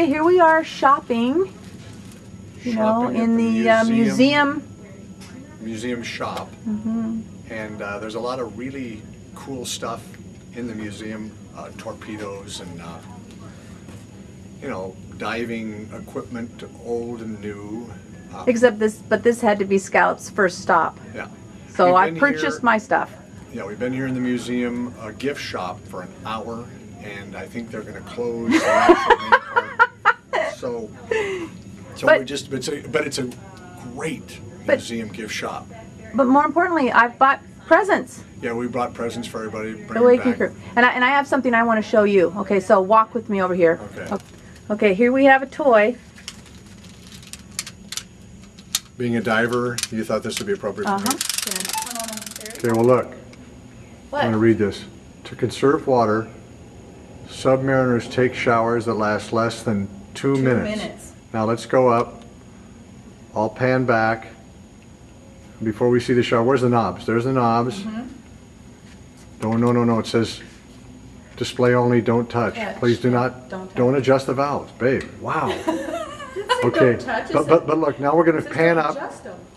Okay, here we are shopping. You know, in the museum shop. Mm-hmm. And there's a lot of really cool stuff in the museum, torpedoes and you know, diving equipment, old and new. Except this had to be Scallops' first stop. Yeah. So I purchased my stuff. Yeah, we've been here in the museum gift shop for an hour, and I think they're going to close the actual main part. So but it's a great museum gift shop. But more importantly, I've bought presents. Yeah, we brought presents for everybody. The Waking Crew. And I have something I want to show you. Okay, so walk with me over here. Okay. Okay, here we have a toy. Being a diver, you thought this would be appropriate for me? Yeah. Okay, well look. What? I'm going to read this. To conserve water, submariners take showers that last less than 2 minutes. Now let's go up. I'll pan back. Before we see the shower, where's the knobs? There's the knobs. No. It says display only, don't touch. Please do not, don't adjust the valves. Babe, wow. Okay, but look, now we're going to pan up.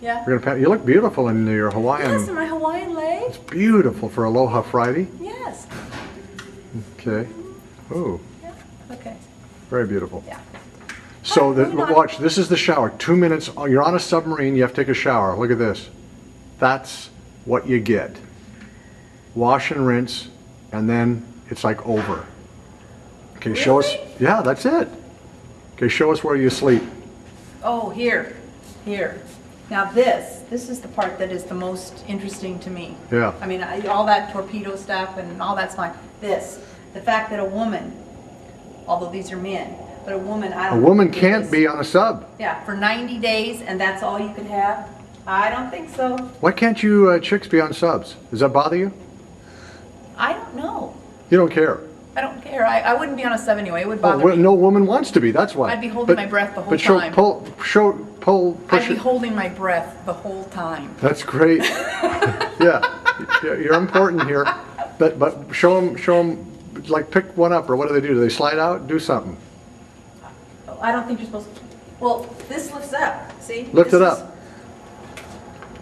Yeah. We're going to pan. You look beautiful in your Hawaiian. Yes, in my Hawaiian lei. It's beautiful for Aloha Friday. Yes. Okay. Ooh. Yeah. Okay. Very beautiful. Yeah. So watch, this is the shower. 2 minutes. You're on a submarine. You have to take a shower. Look at this. That's what you get. Wash and rinse, and then it's like over. Okay, really? show us. Yeah, that's it. Okay, show us where you sleep. Oh, here. Now this is the part that is the most interesting to me. Yeah. I mean, all that torpedo stuff and all that's fine. The fact that a woman, although these are men, but a woman, I don't. A woman can't be on a sub. Yeah, for 90 days, and that's all you could have. I don't think so. Why can't you chicks be on subs? Does that bother you? I don't know. You don't care. I don't care. I wouldn't be on a sub anyway. It would bother me. No woman wants to be. That's why. I'd be holding my breath the whole time. I'd be holding my breath the whole time. That's great. Yeah, you're important here. But show them, like pick one up, or what do? Do they slide out? Do something. I don't think you're supposed to. Well, this lifts up. See? Lift it up.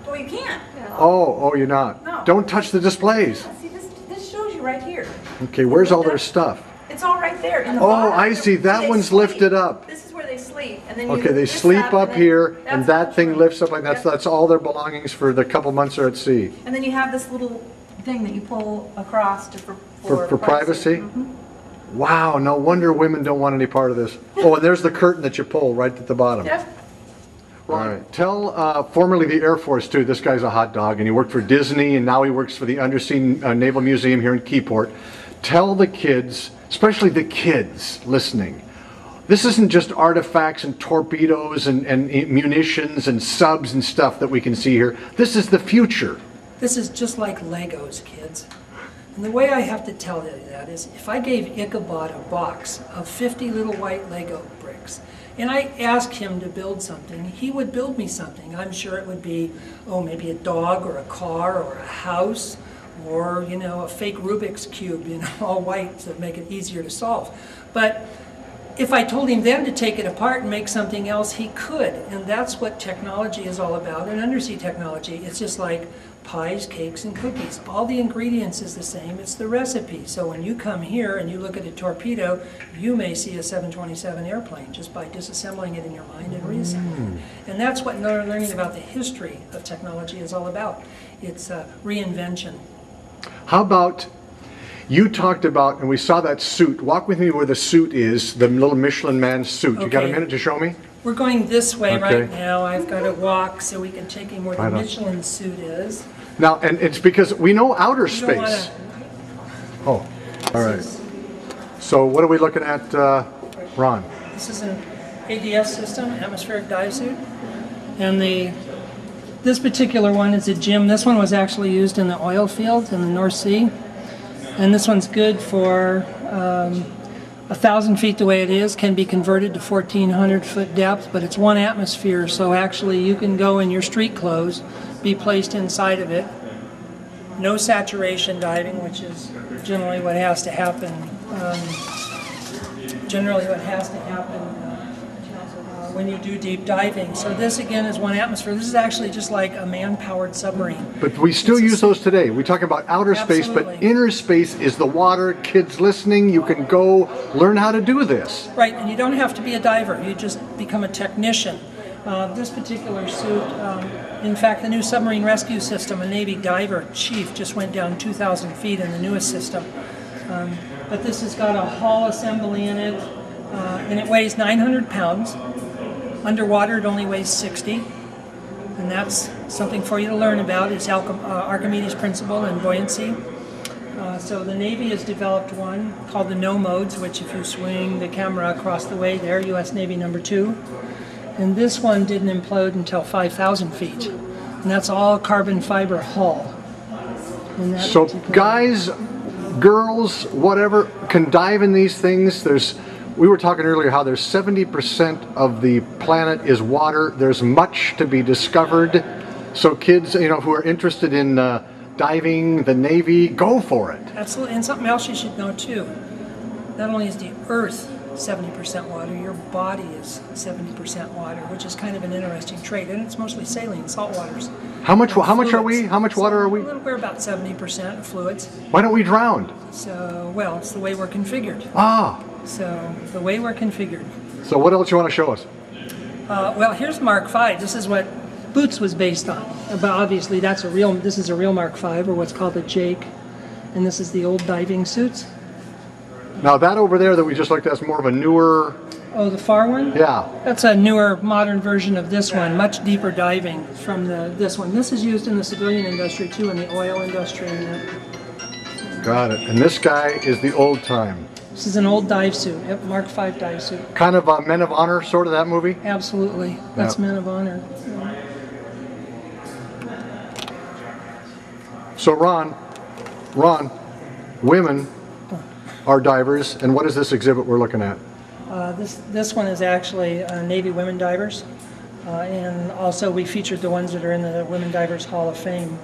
Oh, you can't. Oh, you're not. No. Don't touch the displays. See, this shows you right here. Okay, where's all their stuff? It's all right there in the Oh, bottom. I see. That one's lifted up. This is where they sleep, and then Okay, they sleep up here, and that thing lifts up like that. That's all their belongings for the couple months they're at sea. And then you have this little thing that you pull across for privacy. Wow, no wonder women don't want any part of this. Oh, and there's the curtain that you pull right at the bottom. Yep. All right. Tell formerly the Air Force too. This guy's a hot dog, and he worked for Disney, and now he works for the Undersea Naval Museum here in Keyport. Tell the kids, especially the kids listening, this isn't just artifacts and torpedoes and munitions and subs and stuff that we can see here. This is the future. This is just like Legos, kids. And the way I have to tell you that is, if I gave Ichabod a box of 50 little white Lego bricks, and I asked him to build something, he would build me something. I'm sure it would be, maybe a dog or a car or a house, or, a fake Rubik's Cube, all white to make it easier to solve. But if I told him then to take it apart and make something else, he could. And that's what technology is all about, and undersea technology. It's just like pies, cakes, and cookies. All the ingredients is the same, it's the recipe. So when you come here and you look at a torpedo, you may see a 727 airplane just by disassembling it in your mind and reassembling it. And that's what learning about the history of technology is all about. It's reinvention. How about, you talked about, and we saw that suit. Walk with me where the suit is, the little Michelin Man suit. You got a minute to show me? We're going this way right now. I've got to walk so we can take him where the Michelin suit is. Now, and it's because we know outer space. Oh, all right. So what are we looking at, Ron? This is an ADS system, atmospheric dive suit. And this particular one is a gym. This one was actually used in the oil fields in the North Sea. And this one's good for 1,000 feet the way it is, can be converted to 1,400 foot depth, but it's 1 atmosphere, so actually you can go in your street clothes, be placed inside of it. No saturation diving, which is generally what has to happen generally what has to happen when you do deep diving. So this again is one atmosphere. This is actually just like a man-powered submarine. But we still use those today. We talk about outer space, but Absolutely. inner space is the water. Kids listening, you can go learn how to do this. Right, and you don't have to be a diver. You just become a technician. This particular suit, in fact, the new submarine rescue system, a Navy diver chief just went down 2,000 feet in the newest system. But this has got a hull assembly in it, and it weighs 900 pounds. Underwater, it only weighs 60. And that's something for you to learn about. It's Archimedes' principle and buoyancy. So the Navy has developed one called the No Modes, which if you swing the camera across the way there, U.S. Navy number 2. And this one didn't implode until 5,000 feet. And that's all carbon fiber hull. And that So particular- guys, girls, whatever, can dive in these things. We were talking earlier how there's 70% of the planet is water. There's much to be discovered. So kids, who are interested in diving, the Navy, go for it. Absolutely, and something else you should know too. Not only is the Earth 70% water, your body is 70% water, which is kind of an interesting trait, and it's mostly saline, salt waters. How much are we? Fluids. How much water are we? We're about 70% of fluids. Why don't we drown? So, well, it's the way we're configured. Ah, So, the way we're configured. so what else you want to show us? Well, here's Mark V. This is what Boots was based on. But obviously, this is a real Mark V, or what's called a Jake. And this is the old diving suits. Now that over there that we just looked at is more of a newer, Oh, the far one? yeah. That's a newer, modern version of this one, much deeper diving from this one. This is used in the civilian industry too, in the oil industry. Got it. And this guy is the old time. This is an old dive suit, yep, Mark V dive suit. Kind of Men of Honor, sort of that movie? Absolutely, that's Yeah. Men of Honor. So Ron, women are divers, and what is this exhibit we're looking at? This one is actually Navy women divers, and also we featured the ones that are in the Women Divers Hall of Fame.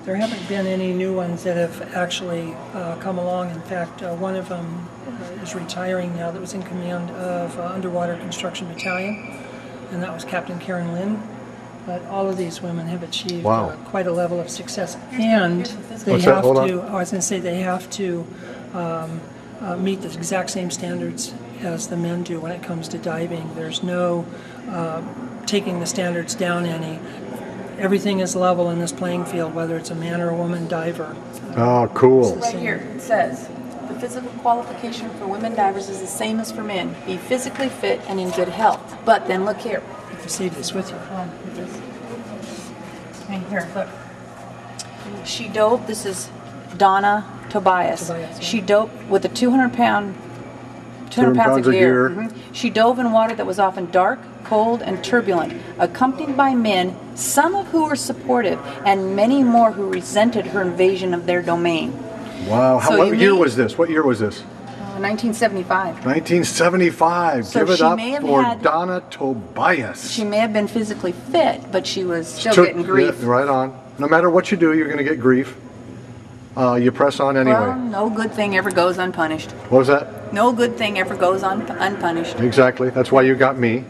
There haven't been any new ones that have actually come along. In fact, one of them is retiring now that was in command of Underwater Construction Battalion, and that was Captain Karen Lynn. But all of these women have achieved Wow. quite a level of success, and they What's that? have Hold on. to. I was going to say they have to meet the exact same standards as the men do when it comes to diving. There's no taking the standards down any. Everything is level in this playing field, whether it's a man or a woman diver. Oh, cool. Right here, it says, the physical qualification for women divers is the same as for men. Be physically fit and in good health. But then look here. You can see this with you. Hey, here, look. She dove, this is Donna Tobias. Tobias, yeah. She dove with a 200 pounds 200 pounds of of gear. gear. She dove in water that was often dark, cold, and turbulent, accompanied by men, some of who were supportive, and many more who resented her invasion of their domain. Wow. So What you year may- was this? What year was this? 1975. 1975. So Give it she up may have for had- Donna Tobias. She may have been physically fit, but she was still Took- getting grief. yeah, right on. No matter what you do, you're going to get grief. You press on anyway. Well, no good thing ever goes unpunished. What was that? No good thing ever goes unpunished. Exactly. That's why you got me.